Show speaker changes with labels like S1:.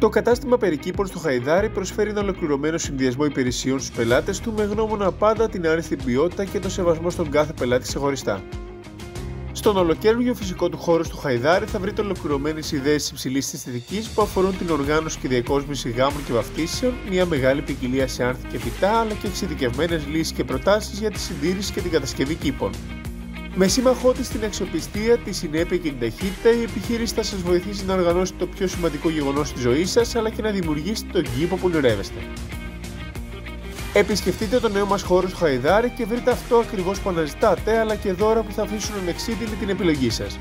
S1: Το κατάστημα Περικήπων στο Χαϊδάρι προσφέρει ένα ολοκληρωμένο συνδυασμό υπηρεσιών στους πελάτες του με γνώμονα πάντα την άριστη ποιότητα και το σεβασμό στον κάθε πελάτη ξεχωριστά. Στον ολοκαίρινο φυσικό του χώρο στο Χαϊδάρι θα βρείτε ολοκληρωμένες ιδέες υψηλής αισθητικής που αφορούν την οργάνωση και διακόσμηση γάμων και βαφτίσεων, μια μεγάλη ποικιλία σε άνθη και φυτά, αλλά και εξειδικευμένες λύσεις και προτάσεις για τη συντήρηση και την κατασκευή κήπων. Με σύμμαχό της την αξιοπιστία, τη συνέπεια και την ταχύτητα, η επιχείρηση θα σας βοηθήσει να οργανώσετε το πιο σημαντικό γεγονός της ζωής σας, αλλά και να δημιουργήσετε τον κήπο που ονειρεύεστε. Επισκεφτείτε το νέο μας χώρο στο Χαϊδάρι και βρείτε αυτό ακριβώς που αναζητάτε, αλλά και δώρα που θα αφήσουν ανεξίτηλη την επιλογή σας.